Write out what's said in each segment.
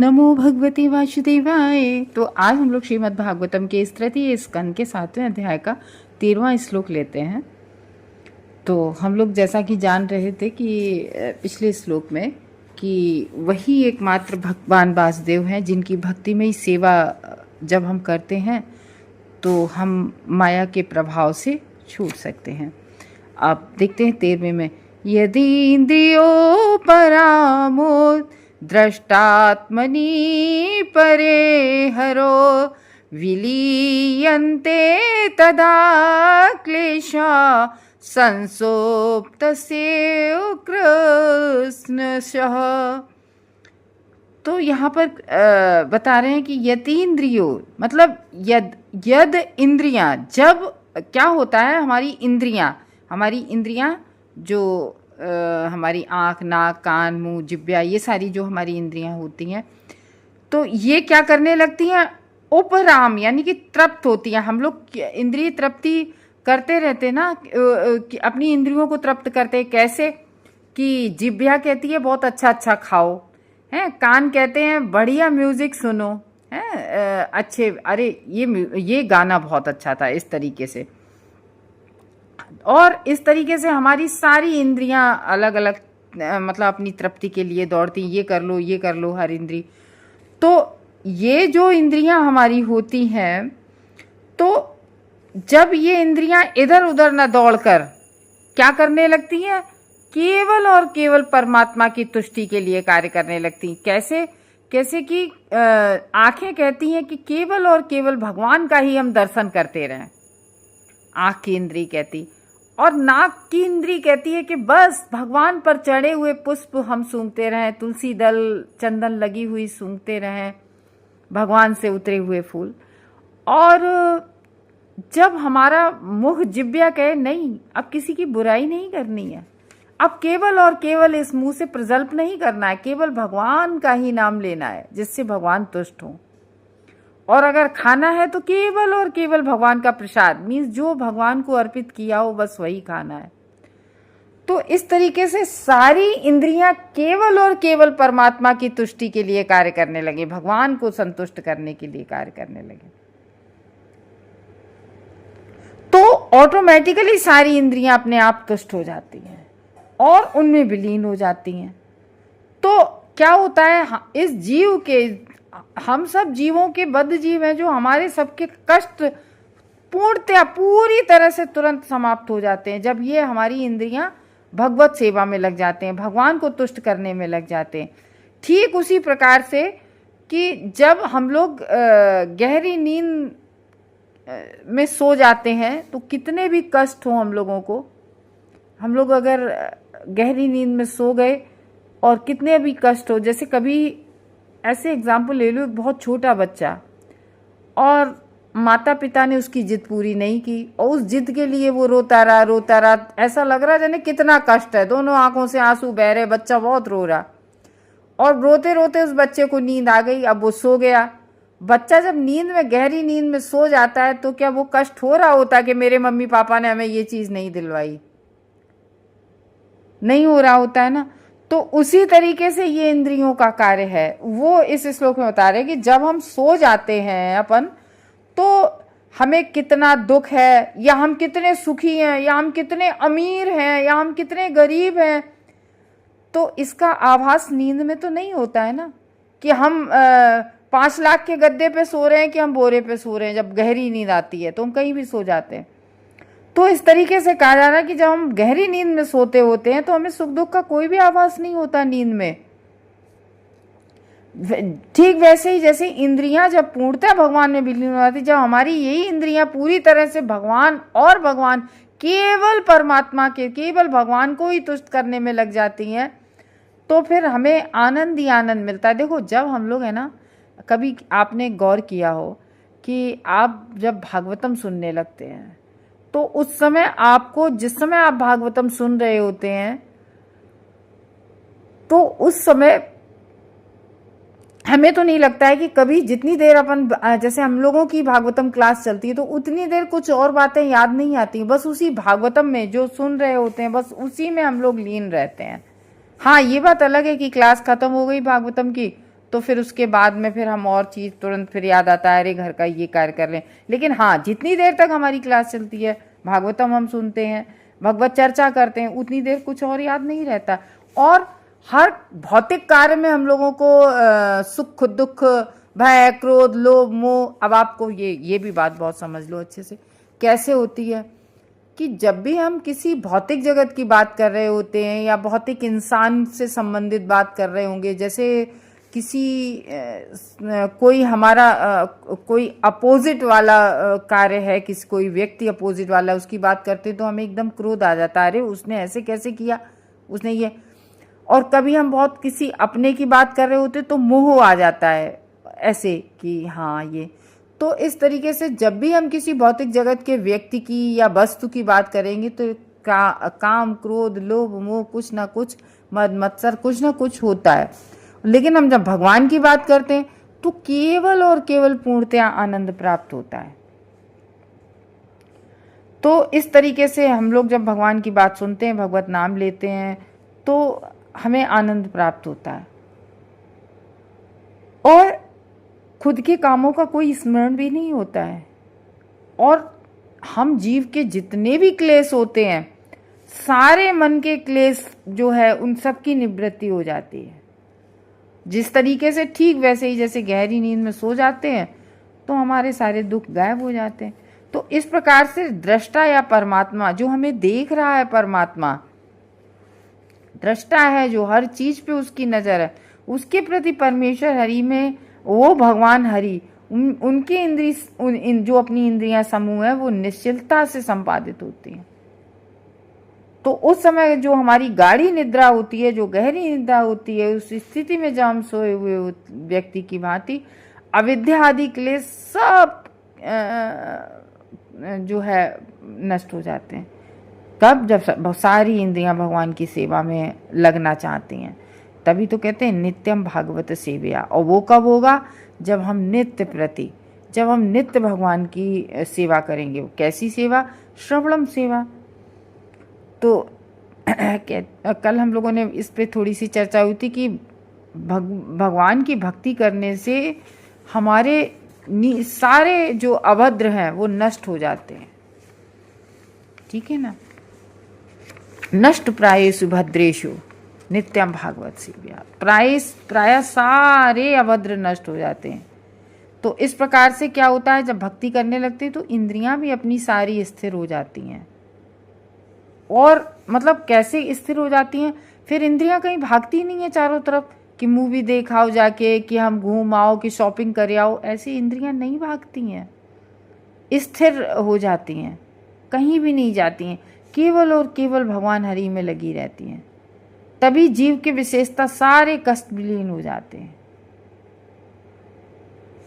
नमो भगवते वासुदेवाय। तो आज हम लोग श्रीमद् भागवतम के इस तृतीय स्कंद के 7वें अध्याय का 13वां श्लोक लेते हैं। तो हम लोग जैसा कि जान रहे थे कि पिछले श्लोक में कि वही एकमात्र भगवान वासुदेव हैं जिनकी भक्ति में ही सेवा जब हम करते हैं तो हम माया के प्रभाव से छूट सकते हैं। आप देखते हैं 13वें में, यदि इंद्रियों परामोद द्रष्टात्मनि परे हरो विलीयन्ते तदा क्लेशा संसोप्तस्य कृष्णशः। तो यहाँ पर बता रहे हैं कि यतीन्द्रियो मतलब यद इंद्रियां, जब क्या होता है हमारी इंद्रियां जो हमारी आँख, नाक, कान, मुंह, जिह्वा, ये सारी जो हमारी इंद्रियां होती हैं तो ये क्या करने लगती हैं, उपराम यानी कि तृप्त होती हैं। हम लोग इंद्रिय तृप्ति करते रहते ना, अपनी इंद्रियों को तृप्त करते। कैसे कि जिह्वा कहती है बहुत अच्छा अच्छा खाओ, हैं, कान कहते हैं बढ़िया म्यूजिक सुनो, हैं, अच्छे, अरे ये गाना बहुत अच्छा था, इस तरीके से। और इस तरीके से हमारी सारी इंद्रियां अलग अलग मतलब अपनी तृप्ति के लिए दौड़ती, ये कर लो हर इंद्री। तो ये जो इंद्रियां हमारी होती हैं, तो जब ये इंद्रियां इधर उधर न दौड़कर क्या करने लगती हैं, केवल और केवल परमात्मा की तुष्टि के लिए कार्य करने लगती। कैसे कि आंखें कहती हैं कि केवल और केवल भगवान का ही हम दर्शन करते रहें, आंख की इंद्री कहती। और नाक की इंद्री कहती है कि बस भगवान पर चढ़े हुए पुष्प हम सूंघते रहें, तुलसी दल चंदन लगी हुई सूंघते रहें, भगवान से उतरे हुए फूल। और जब हमारा मुख जिह्वा कहे नहीं, अब किसी की बुराई नहीं करनी है, अब केवल और केवल इस मुंह से प्रजल्प नहीं करना है, केवल भगवान का ही नाम लेना है जिससे भगवान तुष्ट हों। और अगर खाना है तो केवल और केवल भगवान का प्रसाद, मीन्स जो भगवान को अर्पित किया हो बस वही खाना है। तो इस तरीके से सारी इंद्रियां केवल और केवल परमात्मा की तुष्टि के लिए कार्य करने लगे, भगवान को संतुष्ट करने के लिए कार्य करने लगे। तो ऑटोमेटिकली सारी इंद्रियां अपने आप तुष्ट हो जाती हैं और उनमें विलीन हो जाती हैं। तो क्या होता है, इस जीव के, हम सब जीवों के बद्ध जीव हैं, जो हमारे सबके कष्ट पूर्णतया पूरी तरह से तुरंत समाप्त हो जाते हैं जब ये हमारी इंद्रियां भगवत सेवा में लग जाते हैं, भगवान को तुष्ट करने में लग जाते हैं। ठीक उसी प्रकार से कि जब हम लोग गहरी नींद में सो जाते हैं तो कितने भी कष्ट हो हम लोगों को, हम लोग अगर गहरी नींद में सो गए और कितने भी कष्ट हो, जैसे कभी ऐसे एग्जाम्पल ले लो, एक बहुत छोटा बच्चा और माता पिता ने उसकी जिद पूरी नहीं की और उस जिद के लिए वो रोता रहा, ऐसा लग रहा जाने कितना कष्ट है, दोनों आंखों से आंसू बह रहे, बच्चा बहुत रो रहा। और रोते रोते उस बच्चे को नींद आ गई, अब वो सो गया। बच्चा जब नींद में, गहरी नींद में सो जाता है तो क्या वो कष्ट हो रहा होता कि मेरे मम्मी पापा ने हमें ये चीज नहीं दिलवाई? नहीं हो रहा होता है ना। तो उसी तरीके से ये इंद्रियों का कार्य है, वो इस श्लोक में बता रहे हैं कि जब हम सो जाते हैं अपन, तो हमें कितना दुख है, या हम कितने सुखी हैं, या हम कितने अमीर हैं, या हम कितने गरीब हैं, तो इसका आभास नींद में तो नहीं होता है ना। कि हम 5 लाख के गद्दे पे सो रहे हैं कि हम बोरे पे सो रहे हैं। जब गहरी नींद आती है तो हम कहीं भी सो जाते हैं। तो इस तरीके से कहा जा रहा है कि जब हम गहरी नींद में सोते होते हैं तो हमें सुख दुख का कोई भी आभास नहीं होता नींद में। ठीक वैसे ही जैसे इंद्रियां जब पूर्णतः भगवान में विलीन हो जाती, जब हमारी यही इंद्रियां पूरी तरह से भगवान और भगवान केवल परमात्मा के, केवल भगवान को ही तुष्ट करने में लग जाती हैं, तो फिर हमें आनंद ही आनंद मिलता है। देखो, जब हम लोग है ना, कभी आपने गौर किया हो कि आप जब भागवतम सुनने लगते हैं तो उस समय आपको, जिस समय आप भागवतम सुन रहे होते हैं, तो उस समय हमें तो नहीं लगता है कि कभी जितनी देर अपन, जैसे हम लोगों की भागवतम क्लास चलती है तो उतनी देर कुछ और बातें याद नहीं आती, बस उसी भागवतम में जो सुन रहे होते हैं बस उसी में हम लोग लीन रहते हैं। हाँ, ये बात अलग है कि क्लास खत्म हो गई भागवतम की तो फिर उसके बाद में फिर हम और चीज़ तुरंत फिर याद आता है, अरे घर का ये कार्य कर लें। लेकिन हाँ, जितनी देर तक हमारी क्लास चलती है, भागवतम हम सुनते हैं, भगवत चर्चा करते हैं, उतनी देर कुछ और याद नहीं रहता। और हर भौतिक कार्य में हम लोगों को सुख दुख, भय, क्रोध, लोभ, मोह, अब आपको ये भी बात बहुत समझ लो अच्छे से कैसे होती है कि जब भी हम किसी भौतिक जगत की बात कर रहे होते हैं या भौतिक इंसान से संबंधित बात कर रहे होंगे, जैसे किसी कोई हमारा कोई अपोजिट वाला कार्य है, किसी कोई व्यक्ति अपोजिट वाला, उसकी बात करते तो हमें एकदम क्रोध आ जाता है, अरे उसने ऐसे कैसे किया, उसने ये। और कभी हम बहुत किसी अपने की बात कर रहे होते तो मोह आ जाता है ऐसे कि हाँ ये। तो इस तरीके से जब भी हम किसी भौतिक जगत के व्यक्ति की या वस्तु की बात करेंगे तो काम, क्रोध, लोभ, मोह, कुछ ना कुछ, मद मत्सर, कुछ ना कुछ होता है। लेकिन हम जब भगवान की बात करते हैं तो केवल और केवल पूर्णतया आनंद प्राप्त होता है। तो इस तरीके से हम लोग जब भगवान की बात सुनते हैं, भगवत नाम लेते हैं, तो हमें आनंद प्राप्त होता है और खुद के कामों का कोई स्मरण भी नहीं होता है। और हम जीव के जितने भी क्लेश होते हैं, सारे मन के क्लेश जो है उन सब की निवृत्ति हो जाती है। जिस तरीके से ठीक वैसे ही जैसे गहरी नींद में सो जाते हैं तो हमारे सारे दुख गायब हो जाते हैं। तो इस प्रकार से दृष्टा या परमात्मा जो हमें देख रहा है, परमात्मा दृष्टा है जो हर चीज पे उसकी नजर है, उसके प्रति परमेश्वर हरि में वो भगवान हरि उनकी इंद्री जो अपनी इंद्रियां समूह है वो निश्चलता से संपादित होती हैं। तो उस समय जो हमारी गाढ़ी निद्रा होती है, जो गहरी निद्रा होती है, उस स्थिति में जब हम सोए हुए व्यक्ति की भांति अविद्या आदि क्लेश सब जो है नष्ट हो जाते हैं। कब? जब सारी इंद्रियां भगवान की सेवा में लगना चाहती हैं। तभी तो कहते हैं नित्यम भागवत सेवया। और वो कब होगा? जब हम नित्य भगवान की सेवा करेंगे। कैसी सेवा? श्रवणम सेवा। तो कल हम लोगों ने इस पे थोड़ी सी चर्चा हुई थी कि भगवान की भक्ति करने से हमारे सारे जो अभद्र हैं वो नष्ट हो जाते हैं। ठीक है ना? नष्ट प्रायेषु भद्रेषु नित्यम भागवत सेव्या। प्राय सारे अभद्र नष्ट हो जाते हैं। तो इस प्रकार से क्या होता है, जब भक्ति करने लगते हैं तो इंद्रियां भी अपनी सारी स्थिर हो जाती हैं। और मतलब कैसे स्थिर हो जाती हैं? फिर इंद्रियां कहीं भागती नहीं है चारों तरफ कि मूवी देखाओ जाके, कि हम घूम आओ, कि शॉपिंग कर आओ। ऐसी इंद्रियां नहीं भागती हैं, स्थिर हो जाती हैं, कहीं भी नहीं जाती हैं, केवल और केवल भगवान हरि में लगी रहती हैं। तभी जीव की विशेषता सारे कष्ट विलीन हो जाते हैं।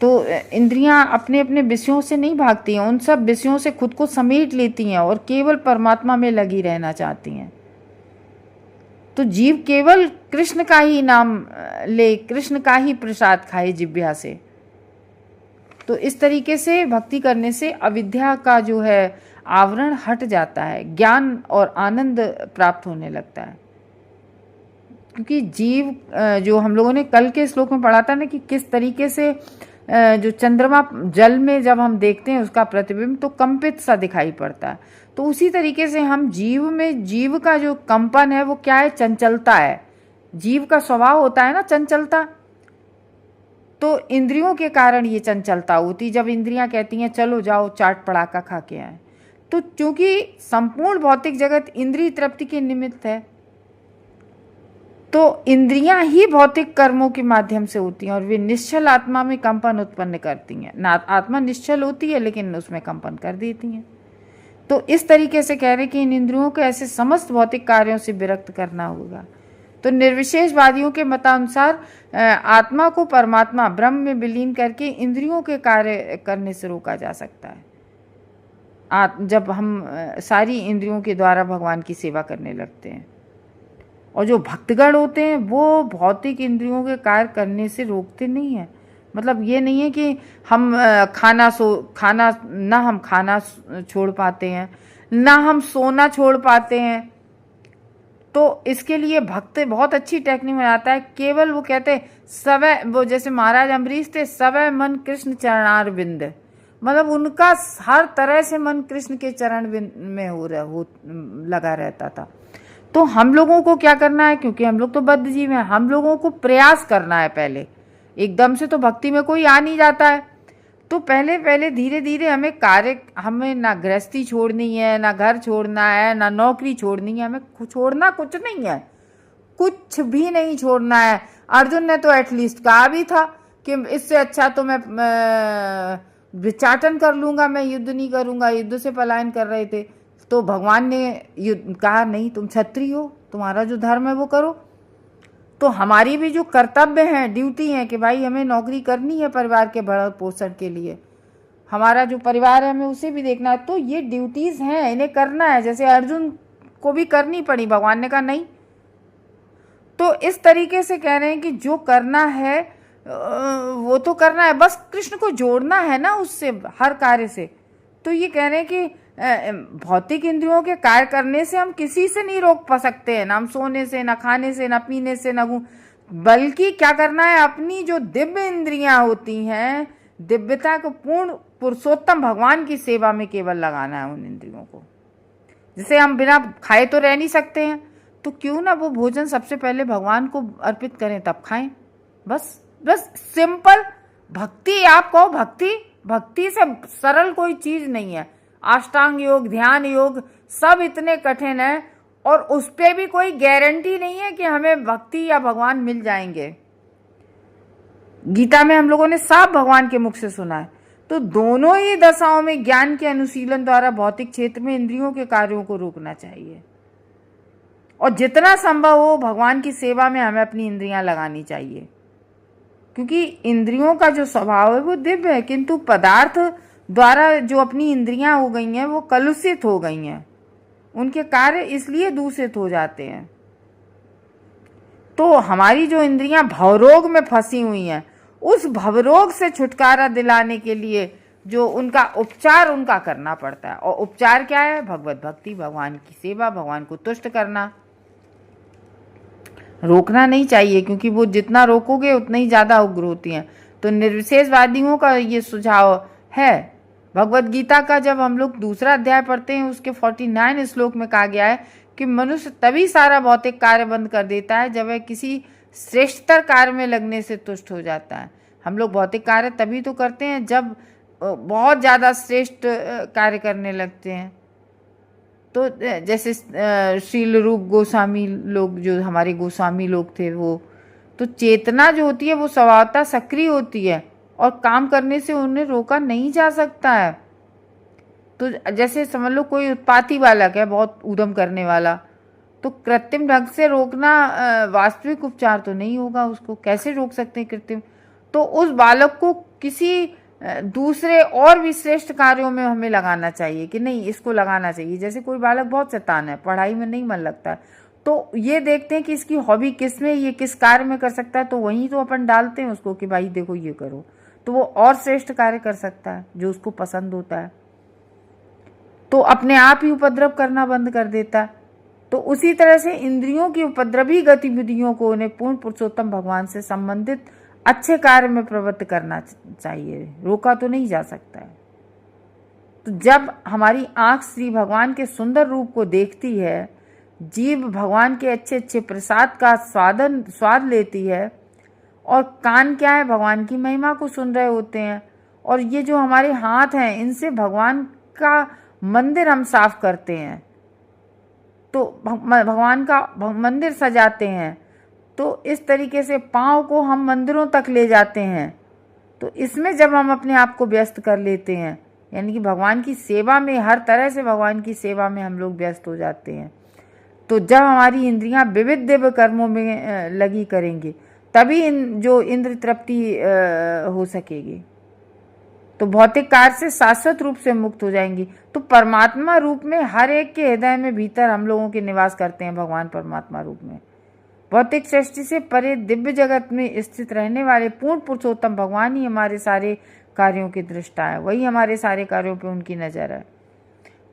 तो इंद्रियां अपने अपने विषयों से नहीं भागती हैं, उन सब विषयों से खुद को समेट लेती हैं और केवल परमात्मा में लगी रहना चाहती हैं। तो जीव केवल कृष्ण का ही नाम ले, कृष्ण का ही प्रसाद खाए जिह्वा से। तो इस तरीके से भक्ति करने से अविद्या का जो है आवरण हट जाता है, ज्ञान और आनंद प्राप्त होने लगता है। क्योंकि जीव जो हम लोगों ने कल के श्लोक में पढ़ा था ना कि किस तरीके से जो चंद्रमा जल में जब हम देखते हैं उसका प्रतिबिंब तो कंपित सा दिखाई पड़ता है। तो उसी तरीके से हम जीव का जो कंपन है वो क्या है? चंचलता है। जीव का स्वभाव होता है ना चंचलता। तो इंद्रियों के कारण ये चंचलता होती। जब इंद्रियां कहती हैं चलो जाओ चाट पड़ाका खा के आए, तो चूंकि संपूर्ण भौतिक जगत इंद्रिय तृप्ति के निमित्त है, तो इंद्रियां ही भौतिक कर्मों के माध्यम से होती हैं और वे निश्चल आत्मा में कंपन उत्पन्न करती हैं। ना आत्मा निश्चल होती है लेकिन उसमें कंपन कर देती हैं। तो इस तरीके से कह रहे कि इन इंद्रियों को ऐसे समस्त भौतिक कार्यों से विरक्त करना होगा। तो निर्विशेषवादियों के मतानुसार आत्मा को परमात्मा ब्रह्म में विलीन करके इंद्रियों के कार्य करने से रोका जा सकता है जब हम सारी इंद्रियों के द्वारा भगवान की सेवा करने लगते हैं। और जो भक्तगण होते हैं वो भौतिक इंद्रियों के कार्य करने से रोकते नहीं हैं। मतलब ये नहीं है कि हम ना हम खाना छोड़ पाते हैं, ना हम सोना छोड़ पाते हैं, तो इसके लिए भक्त बहुत अच्छी टेक्निक में आता है। केवल वो कहते सवै, वो जैसे महाराज अम्बरीश थे, सवै मन कृष्ण चरणार बिंद, मतलब उनका हर तरह से मन कृष्ण के चरण बिंद में हो लगा रहता था। तो हम लोगों को क्या करना है, क्योंकि हम लोग तो बद्ध जीव हैं, हम लोगों को प्रयास करना है। पहले एकदम से तो भक्ति में कोई आ नहीं जाता है, तो पहले पहले धीरे धीरे हमें ना गृहस्थी छोड़नी है, ना घर छोड़ना है, ना नौकरी छोड़नी है, हमें छोड़ना कुछ नहीं है, कुछ भी नहीं छोड़ना है। अर्जुन ने तो एटलीस्ट कहा भी था कि इससे अच्छा तो मैं विचाटन कर लूंगा, मैं युद्ध नहीं करूंगा, युद्ध से पलायन कर रहे थे। तो भगवान ने कहा नहीं, तुम क्षत्रिय हो, तुम्हारा जो धर्म है वो करो। तो हमारी भी जो कर्तव्य है, ड्यूटी है कि भाई हमें नौकरी करनी है परिवार के भरण पोषण के लिए, हमारा जो परिवार है हमें उसे भी देखना है। तो ये ड्यूटीज हैं, इन्हें करना है। जैसे अर्जुन को भी करनी पड़ी, भगवान ने कहा नहीं। तो इस तरीके से कह रहे हैं कि जो करना है वो तो करना है, बस कृष्ण को जोड़ना है ना उससे, हर कार्य से। तो ये कह रहे हैं कि भौतिक इंद्रियों के कार्य करने से हम किसी से नहीं रोक पा सकते हैं, ना हम सोने से, ना खाने से, ना पीने से, ना बल्कि क्या करना है, अपनी जो दिव्य इंद्रियां होती हैं, दिव्यता को पूर्ण पुरुषोत्तम भगवान की सेवा में केवल लगाना है उन इंद्रियों को। जैसे हम बिना खाए तो रह नहीं सकते हैं, तो क्यों ना वो भोजन सबसे पहले भगवान को अर्पित करें, तब खाएं। बस सिंपल भक्ति। आप कहो भक्ति से सरल कोई चीज नहीं है। अष्टांग योग, ध्यान योग सब इतने कठिन है, और उस पे भी कोई गारंटी नहीं है कि हमें भक्ति या भगवान मिल जाएंगे। गीता में हम लोगों ने साफ भगवान के मुख से सुना है। तो दोनों ही दशाओं में ज्ञान के अनुशीलन द्वारा भौतिक क्षेत्र में इंद्रियों के कार्यों को रोकना चाहिए, और जितना संभव हो भगवान की सेवा में हमें अपनी इंद्रियां लगानी चाहिए। क्योंकि इंद्रियों का जो स्वभाव है वो दिव्य है, किंतु पदार्थ द्वारा जो अपनी इंद्रियां हो गई हैं वो कलुषित हो गई हैं, उनके कार्य इसलिए दूषित हो जाते हैं। तो हमारी जो इंद्रियां भवरोग में फंसी हुई हैं, उस भवरोग से छुटकारा दिलाने के लिए जो उनका उपचार उनका करना पड़ता है। और उपचार क्या है? भगवत भक्ति, भगवान की सेवा, भगवान को तुष्ट करना। रोकना नहीं चाहिए, क्योंकि वो जितना रोकोगे उतना ही ज़्यादा उग्र होती हैं। तो निर्विशेषवादियों का ये सुझाव है। भगवत गीता का जब हम लोग दूसरा अध्याय पढ़ते हैं, उसके 49 श्लोक में कहा गया है कि मनुष्य तभी सारा भौतिक कार्य बंद कर देता है जब वह किसी श्रेष्ठतर कार्य में लगने से तुष्ट हो जाता है। हम लोग भौतिक कार्य तभी तो करते हैं जब बहुत ज़्यादा श्रेष्ठ कार्य करने लगते हैं। तो जैसे श्रील रूप गोस्वामी लोग, जो हमारे गोस्वामी लोग थे, वो तो चेतना जो होती है वो स्वभावतः सक्रिय होती है, और काम करने से उन्हें रोका नहीं जा सकता है। तो जैसे समझ लो कोई उत्पाती बालक है, बहुत ऊधम करने वाला, तो कृत्रिम ढंग से रोकना वास्तविक उपचार तो नहीं होगा। उसको कैसे रोक सकते हैं कृत्रिम? तो उस बालक को किसी दूसरे और भी श्रेष्ठ कार्यों में हमें लगाना चाहिए कि नहीं, इसको लगाना चाहिए। जैसे कोई बालक बहुत शैतान है, पढ़ाई में नहीं मन लगता है, तो ये देखते हैं कि इसकी हॉबी किस में, ये किस कार्य में कर सकता है, तो वहीं तो अपन डालते हैं उसको कि भाई देखो ये करो, तो वो और श्रेष्ठ कार्य कर सकता है जो उसको पसंद होता है। तो अपने आप ही उपद्रव करना बंद कर देता है। तो उसी तरह से इंद्रियों की उपद्रवी गतिविधियों को उन्हें पूर्ण पुरुषोत्तम भगवान से संबंधित अच्छे कार्य में प्रवृत्त करना चाहिए, रोका तो नहीं जा सकता है। तो जब हमारी आंख श्री भगवान के सुंदर रूप को देखती है, जीभ भगवान के अच्छे अच्छे प्रसाद का स्वाद लेती है, और कान क्या है, भगवान की महिमा को सुन रहे होते हैं, और ये जो हमारे हाथ हैं इनसे भगवान का मंदिर हम साफ करते हैं, तो भगवान का मंदिर सजाते हैं। तो इस तरीके से पाँव को हम मंदिरों तक ले जाते हैं। तो इसमें जब हम अपने आप को व्यस्त कर लेते हैं, यानी कि भगवान की सेवा में, हर तरह से भगवान की सेवा में हम लोग व्यस्त हो जाते हैं, तो जब हमारी इंद्रियां विविध दिव्य कर्मों में लगी करेंगे, तभी जो इंद्र तृप्ति हो सकेगी। तो भौतिक कार्य से शाश्वत रूप से मुक्त हो जाएंगी। तो परमात्मा रूप में हर एक के हृदय में भीतर हम लोगों के निवास करते हैं भगवान परमात्मा रूप में। भौतिक सृष्टि से परे दिव्य जगत में स्थित रहने वाले पूर्ण पुरुषोत्तम भगवान ही हमारे सारे कार्यों की दृष्टा है, वही हमारे सारे कार्यों पे उनकी नज़र है।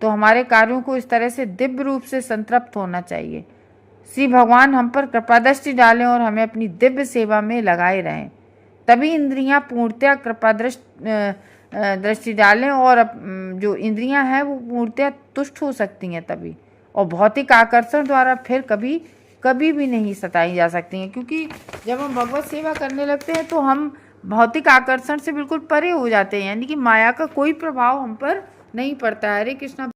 तो हमारे कार्यों को इस तरह से दिव्य रूप से संतृप्त होना चाहिए। श्री भगवान हम पर कृपा दृष्टि डालें और हमें अपनी दिव्य सेवा में लगाए रहें। तभी इंद्रियां पूर्णतया कृपा दृष्टि डालें और जो इंद्रियां हैं वो पूर्णतया तुष्ट हो सकती हैं तभी, और भौतिक आकर्षण द्वारा फिर कभी भी नहीं सताई जा सकती हैं। क्योंकि जब हम भगवत सेवा करने लगते हैं तो हम भौतिक आकर्षण से बिल्कुल परे हो जाते हैं, यानी कि माया का कोई प्रभाव हम पर नहीं पड़ता है। हरे कृष्णा।